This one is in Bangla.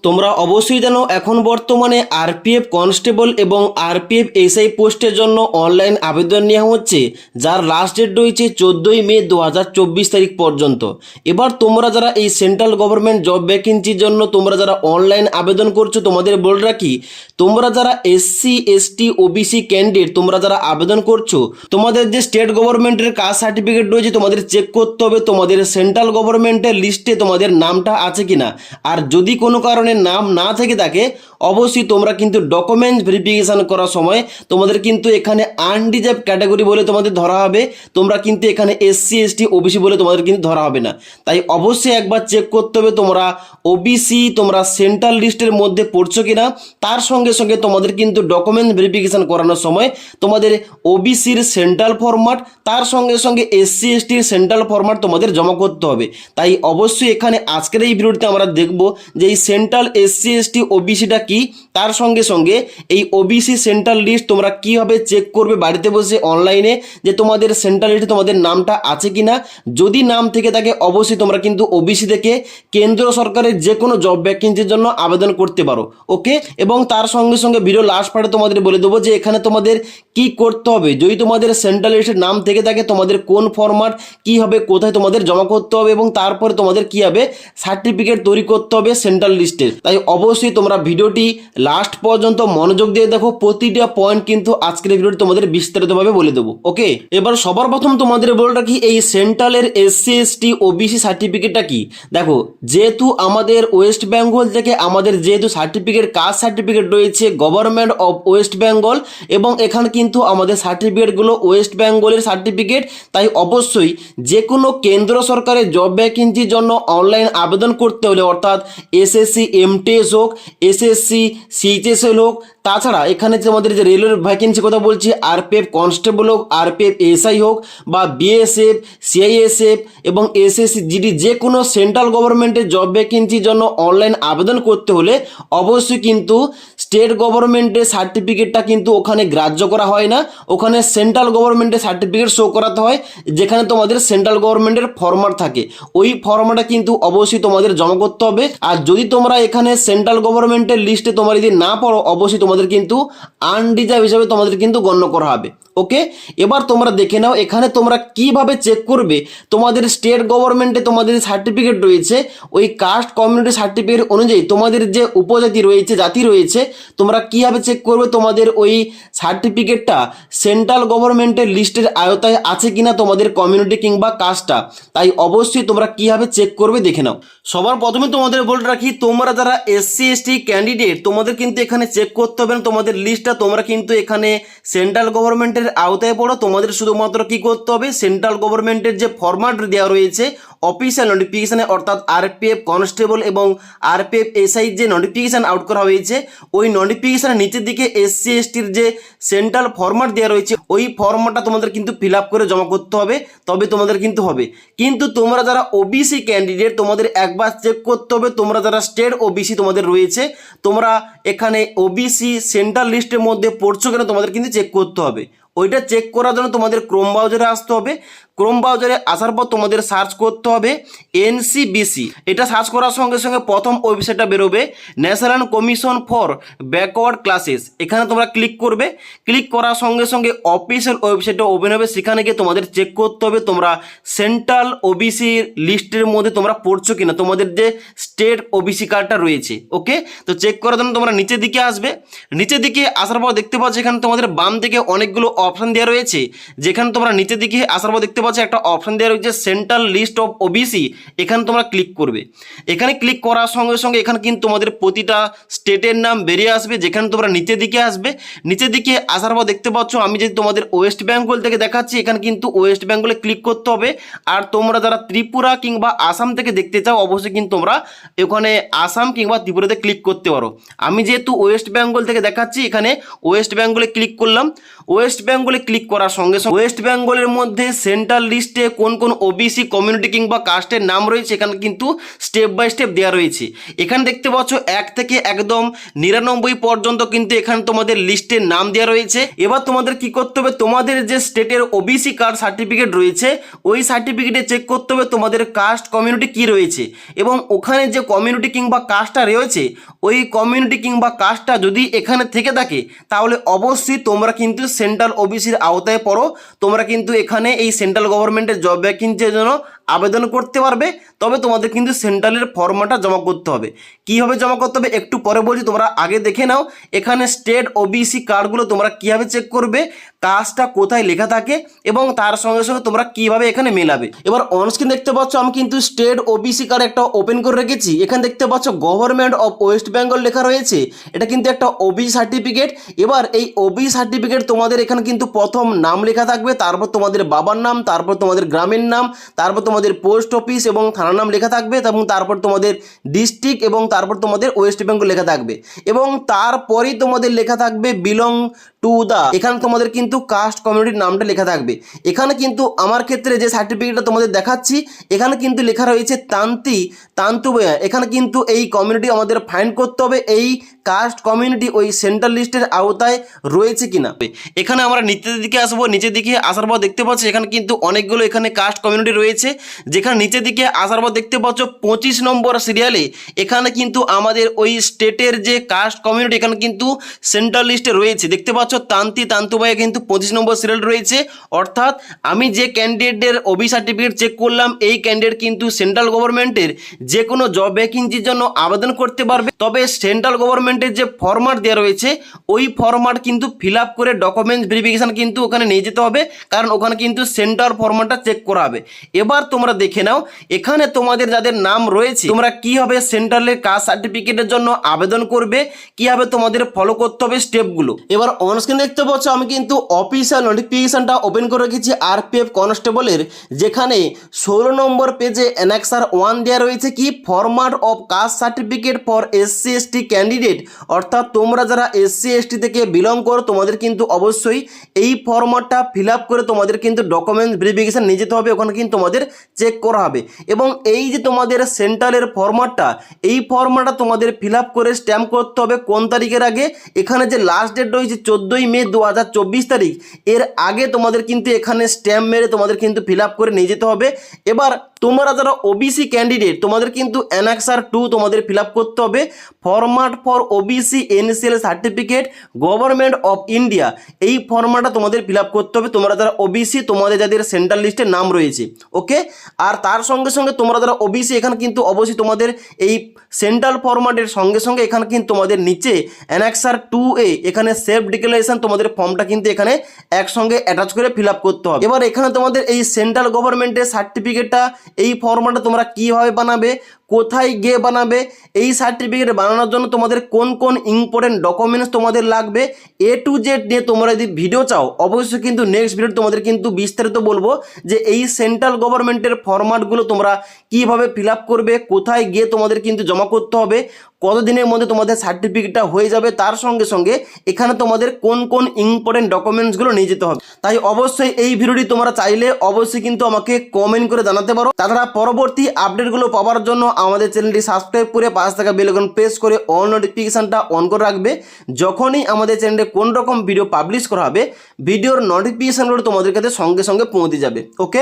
তোমরা অবশ্যই জানো এখন বর্তমানে আরপিএফ কনস্টেবল এবং আরপিএফ এসআই পোস্টের জন্য অনলাইন আবেদন নেওয়া হচ্ছে, যার লাস্ট ডেট রয়েছে 14 মে 2024 তারিখ পর্যন্ত। এবার তোমরা যারা এই সেন্ট্রাল গভর্নমেন্ট জব ভ্যাকেন্সির জন্য তোমরা যারা অনলাইন আবেদন করছো, তোমাদের বলে রাখি, তোমরা যারা এসসি এসটি ওবিসি ক্যান্ডিডেট তোমরা যারা আবেদন করছো, তোমাদের যে স্টেট গভর্নমেন্টের কাস্ট সার্টিফিকেট রয়েছে তোমাদের চেক করতে হবে তোমাদের সেন্ট্রাল গভর্নমেন্টের লিস্টে তোমাদের নামটা আছে কিনা। আর যদি কোনো কারণে নাম না থেকে থাকে অবশ্যই তোমরা কিন্তু ডকুমেন্টস ভেরিফিকেশন করার সময় তোমাদের কিন্তু এখানে আনডিজার্ভ ক্যাটাগরি বলে তোমাদের ধরা হবে, তোমরা কিন্তু এখানে এসসি এসটি ওবিসি বলে তোমাদের কিন্তু ধরা হবে না। তাই অবশ্যই একবার চেক করতে হবে তোমরা ওবিসি তোমরা সেন্ট্রাল লিস্টের মধ্যে পড়ছো কিনা। তার সঙ্গে সঙ্গে তোমাদের কিন্তু ডকুমেন্ট ভেরিফিকেশন করানোর সময় তোমাদের ওবিসির সেন্ট্রাল ফরম্যাট তার সঙ্গে সঙ্গে এসসি এসটির সেন্ট্রাল ফরম্যাট তোমাদের জমা করতে হবে। তাই অবশ্যই এখানে আজকের এই ভিডিওতে আমরা দেখব যে এই সেন্ট্রাল এসসি এসটি ওবিসিটা কি, তার সঙ্গে সঙ্গে এই ওবিসি সেন্ট্রাল লিস্ট তোমরা কিভাবে চেক করবে বাড়িতে বসে অনলাইনে যে তোমাদের সেন্ট্রাল লিস্টে তোমাদের নামটা আছে কিনা। যদি নাম থেকে থাকে অবশ্যই তোমরা কিন্তু ওবিসি থেকে কেন্দ্র সরকারের যে কোনো জব ভ্যাকেন্সির জন্য আবেদন করতে পারো। ওকে, এবং তার সঙ্গে সঙ্গে ভিডিও লাস্ট পার্টে তোমাদের বলে দেবো যে এখানে তোমাদের কি করতে হবে। যদি তোমাদের সেন্ট্রাল লিস্টের নাম থেকে থাকে তোমাদের কোন ফরম্যাট কি হবে, কোথায় তোমাদের জমা করতে হবে এবং তারপরে তোমাদের কি হবে সার্টিফিকেট তৈরি করতে হবে সেন্ট্রাল লিস্টের। তাই অবশ্যই তোমরা ভিডিওটি লাস্ট পর্যন্ত মনোযোগ দিয়ে দেখো, প্রতিটা পয়েন্ট কিন্তু আজকের ভিডিওটি তোমাদের বিস্তারিতভাবে বলে দেবো। ওকে, এবার সবার প্রথম তোমাদের বলে রাখি এই সেন্ট্রালের এসসি এসটি ওবিসি সার্টিফিকেটটা কি। দেখো, যেহেতু আমাদের ওয়েস্ট বেঙ্গল থেকে আমাদের যেহেতু সার্টিফিকেট কাস্ট সার্টিফিকেট রয়েছে গভর্নমেন্ট অফ ওয়েস্ট বেঙ্গল এবং এখানে কিন্তু আমাদের সার্টিফিকেটগুলো ওয়েস্ট বেঙ্গলের সার্টিফিকেট, তাই অবশ্যই যে কোনো কেন্দ্র সরকারের জব ভ্যাকেন্সির জন্য অনলাইন আবেদন করতে হলে অর্থাৎ এসএসসি এমটিএস হোক, এসএসসি সিএইচএসএল হোক, তাছাড়া এখানে যে আমাদের যে রেলওয়ের ভ্যাকেন্সি কথা বলছি আরপিএফ কনস্টেবল হোক, আরপিএফ এসআই হোক বা বিএসএফ সিআইএসএফ এবং এসএসসি জিডি যে কোনো সেন্ট্রাল গভর্নমেন্টের জব ভ্যাকেন্সির জন্য অনলাইন আবেদন করতে হলে অবশ্যই কিন্তু স্টেট গভর্নমেন্টের সার্টিফিকেটটা কিন্তু ওখানে গ্রাহ্য করা হয় না, ওখানে সেন্ট্রাল গভর্নমেন্টের সার্টিফিকেট শো করাতে হয় যেখানে তোমাদের সেন্ট্রাল গভর্নমেন্টের ফরম্যাট থাকে, ওই ফরম্যাটটা কিন্তু অবশ্যই তোমাদের জমা করতে হবে। আর যদি তোমরা এখানে সেন্ট্রাল গভর্নমেন্টের লিস্টে তোমরা যদি না পড়ো অবশ্যই তোমাদের কিন্তু আনডিজার্ভ হিসাবে তোমাদের কিন্তু গণ্য করা হবে। ওকে, এবার তোমরা দেখে নাও এখানে তোমরা কিভাবে চেক করবে তোমাদের স্টেট গভর্নমেন্টে তোমাদের সার্টিফিকেট রয়েছে ওই কাস্ট কমিউনিটি সার্টিফিকেট অনুযায়ী তোমাদের যে উপজাতি রয়েছে জাতি রয়েছে তোমরা কিভাবে চেক করবে তোমাদের ওই সার্টিফিকেটটা সেন্ট্রাল গভর্নমেন্টের লিস্টের আওতায় আছে কিনা তোমাদের কমিউনিটি কিংবা কাস্টটা। তাই অবশ্যই তোমরা কিভাবে চেক করবে দেখে নাও। সবার প্রথমে তোমাদের বলে রাখি তোমরা যারা এসসি এসটি ক্যান্ডিডেট তোমাদের কিন্তু এখানে চেক করতে হবে না তোমাদের লিস্টটা, তোমরা কিন্তু এখানে সেন্ট্রাল গভর্নমেন্টের আওতায় পড়ো, তোমাদের শুধুমাত্র কি করতে হবে সেন্ট্রাল গভর্নমেন্টের যে ফরম্যাট দেওয়া রয়েছে অফিসিয়াল নোটিফিকেশানে অর্থাৎ আরপিএফ কনস্টেবল এবং আরপিএফ এসআই যে নোটিফিকেশান আউট করা হয়েছে ওই নোটিফিকেশানের নিচের দিকে এসসি এসটির যে সেন্ট্রাল ফরম্যাট দেওয়া রয়েছে ওই ফরম্যাটটা তোমাদের কিন্তু ফিল আপ করে জমা করতে হবে, তবে তোমাদের কিন্তু হবে। কিন্তু তোমরা যারা ওবিসি ক্যান্ডিডেট তোমাদের একবার চেক করতে হবে তোমরা যারা স্টেট ওবিসি তোমাদের রয়েছে তোমরা এখানে ওবিসি সেন্ট্রাল লিস্টের মধ্যে পড়ছো কিনা তোমাদের কিন্তু চেক করতে হবে। ওইটা চেক করার জন্য তোমাদের ক্রোম ব্রাউজারে আসতে হবে, ক্রোম ব্রাউজারে আসার পর তোমাদের সার্চ করতে হবে এনসিবিসি। এটা সার্চ করার সঙ্গে সঙ্গে প্রথম ওয়েবসাইটটা বেরোবে national commission for backward classes, এখানে তোমরা ক্লিক করবে। ক্লিক করার সঙ্গে সঙ্গে অফিসিয়াল ওয়েবসাইটটা ওপেন হবে, সেখানে গিয়ে তোমাদের চেক করতে হবে তোমরা সেন্ট্রাল ওবিসি লিস্টের মধ্যে তোমরা পড়ছো কিনা তোমাদের যে স্টেট ওবিসি কার্ডটা রয়েছে। ওকে, তো চেক করার জন্য তোমরা নিচের দিকে আসবে, নিচের দিকে আসার পর দেখতে পাচ্ছ এখানে তোমাদের বাম দিকে অনেকগুলো অপশান দেওয়া রয়েছে, যেখানে তোমরা নিচের দিকে আসার পর দেখতে পাচ্ছ একটা অপশান দেওয়া রয়েছে সেন্ট্রাল লিস্ট অফ ওবিসি, এখানে তোমরা ক্লিক করবে। এখানে ক্লিক করার সঙ্গে সঙ্গে এখানে কিন্তু তোমাদের প্রতিটা স্টেটের নাম বেরিয়ে আসবে, যেখানে তোমরা নিচের দিকে আসবে। নিচের দিকে আসার পর দেখতে পাচ্ছ আমি যদি তোমাদের ওয়েস্ট বেঙ্গল থেকে দেখাচ্ছি এখানে কিন্তু ওয়েস্ট বেঙ্গলে ক্লিক করতে হবে। আর তোমরা যারা ত্রিপুরা কিংবা আসাম থেকে দেখতে চাও অবশ্যই কিন্তু তোমরা এখানে আসাম কিংবা ত্রিপুরাতে ক্লিক করতে পারো। আমি যেহেতু ওয়েস্ট বেঙ্গল থেকে দেখাচ্ছি এখানে ওয়েস্ট বেঙ্গলে ক্লিক করলাম। ওয়েস্ট বেঙ্গলে ক্লিক করার সঙ্গে সঙ্গে ওয়েস্ট বেঙ্গলের মধ্যে সেন্ট্রাল লিস্টে কোন কোন ওবিসি কমিউনিটি কিংবা কাস্টের নাম রয়েছে এখানে কিন্তু স্টেপ বাই স্টেপ দেওয়া রয়েছে। এখানে দেখতে পাচ্ছ 1 থেকে একদম 99 পর্যন্ত কিন্তু এখানে তোমাদের লিস্টের নাম দেওয়া রয়েছে। এবার তোমাদের কি করতে হবে, তোমাদের যে স্টেটের ওবিসি কার্ড সার্টিফিকেট রয়েছে ওই সার্টিফিকেটে চেক করতে হবে তোমাদের কাস্ট কমিউনিটি কি রয়েছে, এবং ওখানে যে কমিউনিটি কিংবা কাস্টটা রয়েছে ওই কমিউনিটি কিংবা কাস্টটা যদি এখানে থেকে থাকে তাহলে অবশ্যই তোমরা কিন্তু সেন্ট্রাল ওবিসির আওতায় পড়ো। তোমরা কিন্তু এখানে এই সেন্ট্রাল গভর্নমেন্টের জব ভ্যাকেন্সির জন্য আবেদন করতে পারবে। তবে তোমাদের কিন্তু সেন্ট্রালের ফর্মটা জমা করতে হবে। কীভাবে জমা করতে হবে একটু পরে বলছি, তোমরা আগে দেখে নাও এখানে স্টেট ওবিসি কার্ডগুলো তোমরা কীভাবে চেক করবে, কাজটা কোথায় লেখা থাকে এবং তার সঙ্গে সঙ্গে তোমরা কীভাবে এখানে মেলাবে। এবার অনস্ক্রিন দেখতে পাচ্ছ আমি কিন্তু স্টেট ওবিসি কার্ড একটা ওপেন করে রেখেছি। এখানে দেখতে পাচ্ছ গভর্নমেন্ট অফ ওয়েস্ট বেঙ্গল লেখা রয়েছে, এটা কিন্তু একটা ওবিসি সার্টিফিকেট। এবার এই ওবিসি সার্টিফিকেট তোমাদের এখানে কিন্তু প্রথম নাম লেখা থাকবে, তারপর তোমাদের বাবার নাম, তারপর তোমাদের গ্রামের নাম, তারপর তোমাদের পোস্ট অফিস এবং থানার নাম লেখা থাকবে, এবং তারপর তোমাদের ডিস্ট্রিক্ট এবং তারপর তোমাদের ওয়েস্ট বেঙ্গল লেখা থাকবে, এবং তারপরেই তোমাদের লেখা থাকবে বিলং টু দা, এখানে তোমাদের কিন্তু কাস্ট কমিউনিটির নামটা লেখা থাকবে। এখানে কিন্তু আমার ক্ষেত্রে যে সার্টিফিকেটটা তোমাদের দেখাচ্ছি এখানে কিন্তু লেখা রয়েছে তান্তুবয়া। এখানে কিন্তু এই কমিউনিটি আমাদের ফাইন্ড করতে হবে এই কাস্ট কমিউনিটি ওই সেন্ট্রাল লিস্টের আওতায় রয়েছে কিনা। এখানে আমরা নিচের দিকে আসবো, নিচের দিকে আসার পর দেখতে পাচ্ছি এখানে কিন্তু অনেকগুলো এখানে কাস্ট কমিউনিটি রয়েছে। যেখানে নিচের দিকে আসার পর দেখতে পাচ্ছ 25 নম্বর সিরিয়ালে এখানে কিন্তু আমাদের ওই স্টেটের যে কাস্ট কমিউনিটি এখানে কিন্তু সেন্ট্রাল লিস্টে রয়েছে। দেখতে পাচ্ছ তান্তুবয়া কিন্তু 25 নম্বর সিরিয়াল রয়েছে। অর্থাৎ আমি যে ক্যান্ডিডেটের ওবি সার্টিফিকেট চেক করলাম এই ক্যান্ডিডেট কিন্তু সেন্ট্রাল গভর্নমেন্টের যে কোনো জব ভ্যাকেন্সির জন্য আবেদন করতে পারবে। তবে সেন্ট্রাল গভর্নমেন্টের যে ফরম্যাট দেওয়া রয়েছে ওই ফরম্যাট কিন্তু ফিল আপ করে ডকুমেন্টস ভেরিফিকেশান কিন্তু ওখানে নিয়ে যেতে হবে, কারণ ওখানে কিন্তু সেন্ট্রাল ফরম্যাটটা চেক করা হবে। এবার তোমরা দেখে নাও এখানে তোমাদের যাদের নাম রয়েছে তোমরা কীভাবে সেন্ট্রালের কাস্ট সার্টিফিকেটের জন্য আবেদন করবে, কীভাবে তোমাদের ফলো করতে হবে স্টেপগুলো। এবার অনস্ক্রিন দেখতে পাচ্ছ আমি কিন্তু অফিসিয়াল নোটিফিকেশানটা ওপেন করে রেখেছি আরপিএফ কনস্টেবলের, যেখানে 16 নম্বর পেজে অ্যানেক্সার 1 দেওয়া রয়েছে কি format of caste certificate for SC ST candidate. অর্থাৎ তোমরা যারা এসসি এসটি থেকে বিলং করো তোমাদের কিন্তু অবশ্যই এই ফরম্যাটটা ফিল আপ করে তোমাদের কিন্তু ডকুমেন্টস ভেরিফিকেশান নিয়ে যেতে হবে, ওখানে কিন্তু তোমাদের চেক করা হবে। এবং এই যে তোমাদের সেন্ট্রালের ফরম্যাটটা এই ফরম্যাটটা তোমাদের ফিল আপ করে স্ট্যাম্প করতে হবে কোন তারিখের আগে, এখানে যে লাস্ট ডেট রয়েছে 14ই মে 2024 তারিখ, এর আগে তোমাদের কিন্তু এখানে স্ট্যাম্প মেরে তোমাদের কিন্তু ফিল আপ করে নিয়ে যেতে হবে। এবার তোমরা যারা ওবিসি ক্যান্ডিডেট তোমাদের কিন্তু অ্যানেক্সার 2 তোমাদের ফিল আপ করতে হবে, format for OBC NCL certificate government of India, এই ফরম্যাটটা তোমাদের ফিল আপ করতে হবে তোমরা যারা ওবিসি তোমাদের যাদের সেন্ট্রাল লিস্টে নাম রয়েছে। ওকে, আর তার সঙ্গে সঙ্গে তোমরা যারা ওবিসি এখানে কিন্তু অবশ্যই তোমাদের এই সেন্ট্রাল ফরম্যাটের সঙ্গে সঙ্গে এখানে কিন্তু তোমাদের নিচে অ্যানেক্সার 2A এখানে সেলফ ডিক্লারেশন তোমাদের ফর্মটা কিন্তু এখানে একসঙ্গে অ্যাটাচ করে ফিল আপ করতে হবে। এবার এখানে তোমাদের এই সেন্ট্রাল গভর্নমেন্টের সার্টিফিকেটটা এই ফর্মটা তোমরা কীভাবে বানাবে, কোথায় গিয়ে বানাবে, এই সার্টিফিকেট বানানোর জন্য তোমাদের কোন কোন ইম্পর্টেন্ট ডকুমেন্টস তোমাদের লাগবে A to Z নিয়ে তোমরা যদি ভিডিও চাও অবশ্যই কিন্তু নেক্সট ভিডিও তোমাদের কিন্তু বিস্তারিত বলবো যে এই সেন্ট্রাল গভর্নমেন্টের ফরম্যাটগুলো তোমরা কীভাবে ফিল আপ করবে, কোথায় গিয়ে তোমাদের কিন্তু জমা করতে হবে, কতদিনের মধ্যে তোমাদের সার্টিফিকেটটা হয়ে যাবে, তার সঙ্গে সঙ্গে এখানে তোমাদের কোন কোন ইম্পর্টেন্ট ডকুমেন্টসগুলো নিয়ে যেতে হবে। তাই অবশ্যই এই ভিডিওটি তোমরা চাইলে অবশ্যই কিন্তু আমাকে কমেন্ট করে জানাতে পারো। তাছাড়া পরবর্তী আপডেটগুলো পাওয়ার জন্য আমাদের চ্যানেলটি সাবস্ক্রাইব করে পাশে থাকা বেল আইকন প্রেস করে অল নোটিফিকেশানটা অন করে রাখবে। যখনই আমাদের চ্যানেলে কোন রকম ভিডিও পাবলিশ করা হবে ভিডিওর নোটিফিকেশানগুলো তোমাদের কাছে সঙ্গে সঙ্গে পৌঁছে যাবে। ওকে।